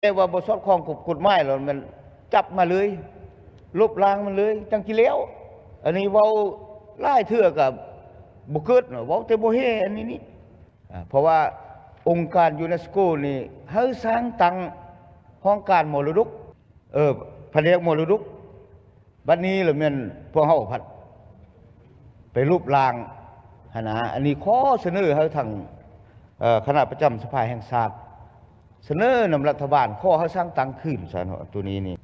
แต่ว่าบทสอดคล้องกับกฎหมายเรามันจับมาเลยลบล้างมันเลยจังกี่แล้วอันนี้เว้าไล่เถื่อกับบุเกิดเนาะเว้าแต่บ่เฮอันนี้นี่เพราะว่าองค์การยูเนสโกนี่เฮาสร้างตังห้องการมรดกแผนกมรดกบัดนี้ล่ะแม่นพวกเฮาพัดไปรูปล้างหั่นนะอันนี้ขอเสนอให้ทางคณะประจำสภาแห่งชาติเสนอนำรัฐบาลข้อให้สร้างตังขึ้นซะเนาะตัวนี้นี่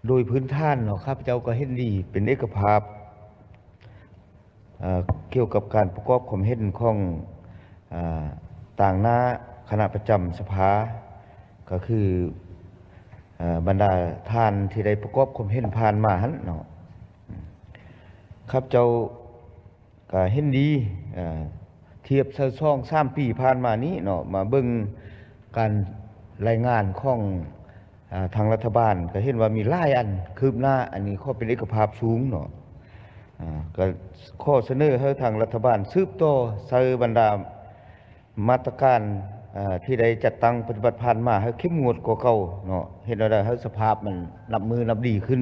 โดยพื้นฐานเนาะข้าพเจ้าก็เห็นดีเป็นเอกภาพเกี่ยวกับการประกอบความเห็นของต่างหน้าคณะประจำสภาก็คือบรรดาท่านที่ได้ประกอบความเห็นผ่านมาหั่นเนาะข้าพเจ้าก็เห็นดีเทียบเซ่อง3 ปีผ่านมานี้เนาะมาเบิ่งการรายงานของทางรัฐบาลก็เห็นว่ามีหลายอันคืบหน้าอันนี้ข้อเป็นเอกภาพสูงเนาะก็ข้อเสนอให้ทางรัฐบาลสืบต่อใส่บรรดามาตรการที่ได้จัดตั้งปฏิบัติผ่านมาให้เข้มงวดกว่าเก่าเนาะเห็นได้ให้สภาพมันนับมือนับดีขึ้น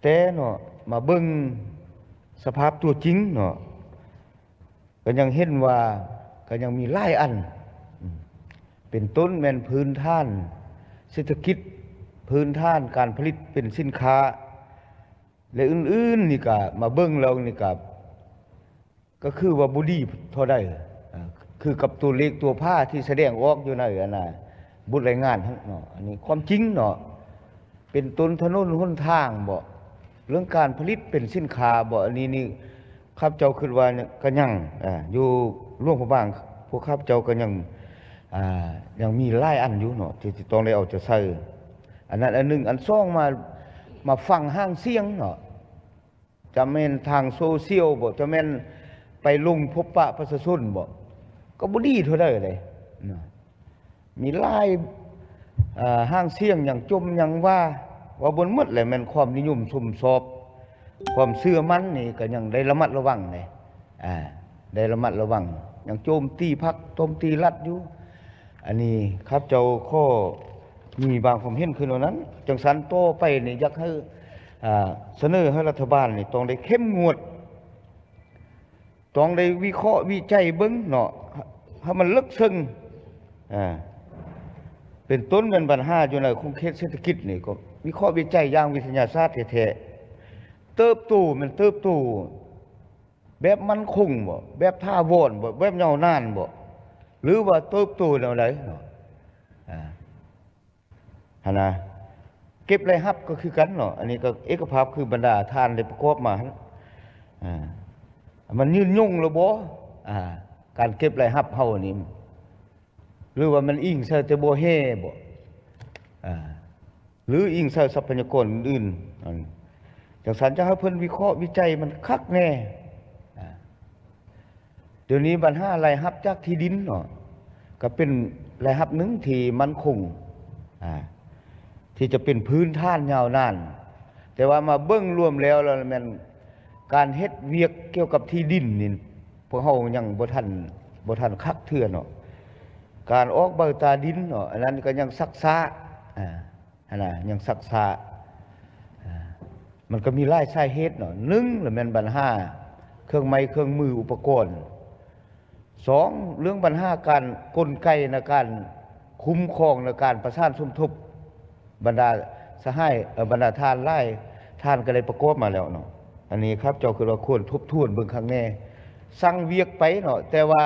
แต่เนาะมาเบิ่งสภาพตัวจริงเนาะก็ยังเห็นว่าก็ยังมีหลายอันเป็นต้นแม่นพื้นฐานเศรษฐกิจพื้นฐานการผลิตเป็นสินค้าและอื่นๆนี่ก็มาเบิ่งแล้วนี่ก็คือว่าบ่ดีเท่าใดคือกับตัวเลขตัวผ้าที่แสดงออกอยู่ในอันน่ะบุตรรายงานทั้งเนาะอันนี้ความจริงเนาะเป็นต้นถนนหนทางบ่เรื่องการผลิตเป็นสินค้าบ่อันนี้นี่ข้าพเจ้าคิดว่าก็ยังอยู่ร่วมพระบางพวกข้าพเจ้าก็ยังมีหลายอันอยู่เนาะที่ต้องได้เอาจะใส่อันนั้นอันหนึ่งอันสองมาฟังห้างเสียงเนาะจะแม่นทางโซเชียลบ่จะแม่นไปลงพบปะประชาชนบ่ก็บ่ดีเท่าใดเลยมีหลายห้างเสียงอย่างจมอย่างว่าบนหมดเลยแม่นความนิยมชมชอบความเชื่อมั่นนี่ก็ยังได้ระมัดระวังเลยได้ระมัดระวังอย่างโจมตีพรรคโจมตีรัฐอยู่อันนี้ครับเจ้าข้อมีบางความเห็นคือนั้นจังสันโตไปนี่อยากให้เสนอให้รัฐบาลนี่ต้องได้เข้มงวดต้องได้วิเคราะห์วิจัยเบิ่งเนาะให้มันลึกซึ้งเป็นต้นเป็นปัญหาอยู่ในคงเขตเศรษฐกิจนี่ก็วิเคราะห์วิจัยอย่างวิทยาศาสตร์แท้ๆเติบโตมันเติบโตแบบมั่นคงบ่แบบท่าวอนบ่แบบยาวนานบ่หรือว่าเติบโตแนวใดเนาะหั่นนะเก็บรายรับก็คือกันเนาะอันนี้ก็เอกภาพคือบรรดาทานได้ประกอบมามันยืนยงแล้วบ่การเก็บรายรับเฮานี่หรือว่ามันอิงใส่แต่บ่แฮ่บ่หรืออิงใส่ทรัพยากรอื่นๆจังซั่นจะให้เพิ่นวิเคราะห์วิจัยมันคักแน่เดี๋ยวนี้ปัญหารายรับจากที่ดินเนาะก็เป็นรายรับหนึ่งที่มั่นคงที่จะเป็นพื้นฐานยาวนานแต่ว่ามาเบิ่งรวมแล้วแม่นการเฮ็ดเวียกเกี่ยวกับที่ดินนี่พวกเฮายังบ่ทันคักเทื่อเนาะการออกใบตาดินเนาะอันนั้นก็ยังซักซ้ายังซักซ้ามันก็มีหลายสาเหตุเนาะ1แล้วแม่นปัญหาเครื่องไม้เครื่องมืออุปกรณ์2เรื่องปัญหาการกลไกในการคุ้มครองในการประสานสมทบบรรดาสหายบรรดาทานไล่ทานก็ได้ประกอบมาแล้วเนาะอันนี้ครับเจ้าคือว่าควรทบทวนเบิ่งครั้งแน่สั่งเวียกไปเนาะแต่ว่า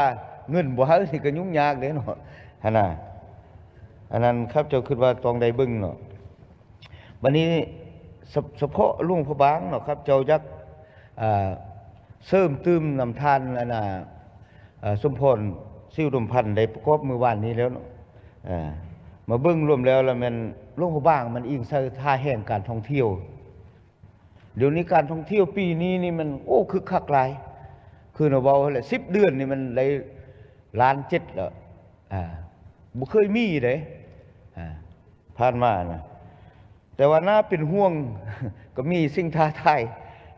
เงินบ่ให้นี่ก็ยุ่งยากเด้เนาะอันนั้นครับเจ้าคือว่าต้องได้เบิ่งเนาะบัดนี้เฉพาะลุงพระบางเนาะครับเจ้าจักเสริมตื้มนำทานสมพรซิ่วดมพันธ์ได้ประกอบมื้อวานนี้แล้วเนาะมาเบิ่งรวมแล้วมันลุงพระบางมันอิงใส่ท่าแห่งการท่องเที่ยวเดี๋ยวนี้การท่องเที่ยวปีนี้นี่มันคึกคักหลายคือเนาะเว้าแหละ10 เดือนนี่มันได้1.7 ล้านแล้วบ่เคยมีเด้ผ่านมานะแต่ว่าน่าเป็นห่วง ก็มีสิ่งท้าทาย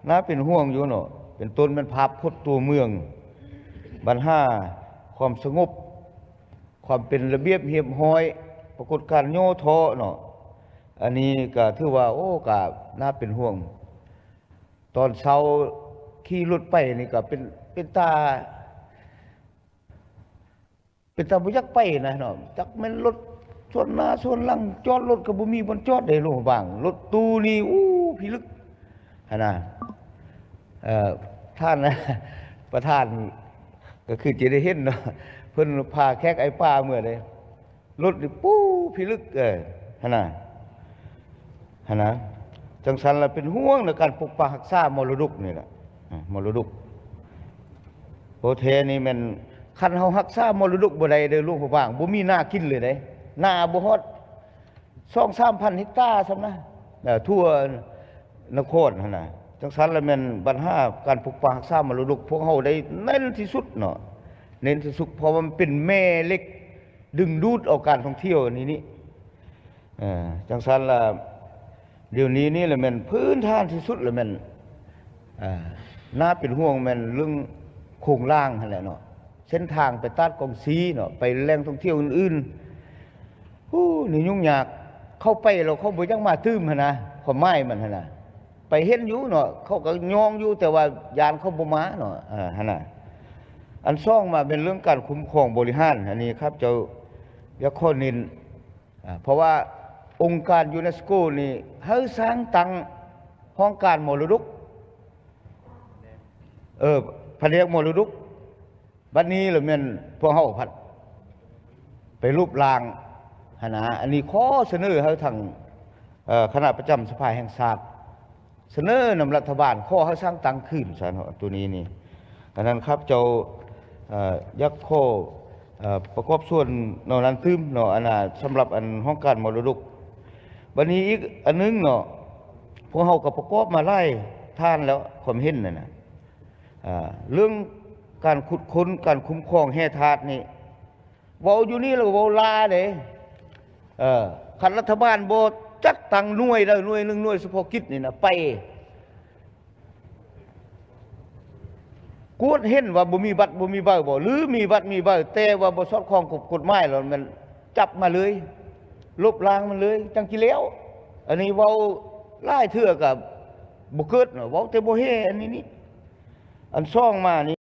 น่าเป็นห่วงอยู่เนาะเป็นต้นมันภาพพจน์ตัวเมืองปัญหาความสงบความเป็นระเบียบเรียบร้อยป ปรากฏการณ์โยโทเนาะอันนี้ก็ถือว่าโอ้ก็น่าเป็นห่วงตอนเช้าขี่รถไปนี่ก็เป็นตาบ่อยากไปนะเนาะจักแม่นรถส่วนหน้าส่วนหลังจอดรถก็บ่มีบ่จอดได้โลงบางรถตู้นี่อู้พิลึกหั่นน่ะท่านนะประธานก็คือจะได้เห็นเนาะเพิ่นพาแขกไอ้ป้าเมื่อใดรถนี่ปู้พิลึกหั่นน่ะจังสันละเป็นห่วงในการปกปักรักษามรดกนี่แหละมรดกโอเทนี่มันคันเฮารักษามรดกบ่ได้เด้อลูกผู้บ้างบ่มีหน้ากินเลยเด้หน้าบ่ฮอด 2-3,000 เฮกตาร์ซ้ำนะทั่วนครหั่นน่ะจังสันละแม่นปัญหาการปกปักรักษามรดกพวกเฮาได้เน้นที่สุดเนาะเน้นที่สุดเพราะมันเป็นแม่เหล็กดึงดูดเอาการท่องเที่ยวนี่จังสันละเดี๋ยวนี้นี่แหละแม่นพื้นฐานที่สุดแล้วแม่นน่าเป็นห่วงแม่นเรื่องโครงล่างนั่นแหละเนาะเส้นทางไปตัดกองสีเนาะไปแหล่งท่องเที่ยวอื่นๆนี่ยุ่งยากเข้าไปเราเขาบ่ยังมาตื้มหั่นนะความหมายมันหั่นน่ะไปเห็นอยู่เนาะเขาก็ยองอยู่แต่ว่ายานเขาบ่มาเนาะหั่นน่ะอันซ่องมาเป็นเรื่องการคุ้มครองบริหารอันนี้ครับเจ้าอยากขอเน้นเพราะว่าองค์การยูเนสโกนี่ให้สร้างตังห้องการมรดกแผนกมรดกบัดนี้ละแม่นพวกเฮาพัดไปรูปรางหนาอันนี้ขอเสนอให้ทางคณะประจำสภาแห่งชาติเสนอนำรัฐบาลขอให้สร้างตังคืนซะเนาะตัวนี้นี่ดังนั้นครับเจ้ายักษ์ข้อประกอบส่วนนอกนั้นทึมเนาะอันน่ะสำหรับอันห้องการมรดกบัดนี้อีกอันนึงเนาะพวกเฮาก็ประกอบมาไล่ท่านแล้วความเห็นนั่นน่ะเรื่องการขุดค้นการคุ้มครองแห่ธาตุนี่เว้าอยู่นี่แล้วเว้าลาเด้คันรัฐบาลบ่จัดตั้งหน่วยแล้วหน่วยนึงหน่วยเฉพาะกิจนี่นะไปกวดเห็นว่าบ่มีบัตรบ่มีใบบ่หรือมีบัตรมีใบแต่ว่าบ่สอดคล้องกับกฎหมายแล้วมันจับมาเลยลบล้างมันเลยจังสิแล้วอันนี้เว้าหลายเทื่อก็บ่เกิดเนาะเว้าแต่บ่เฮอันนี้นี่อันซ่องมานี่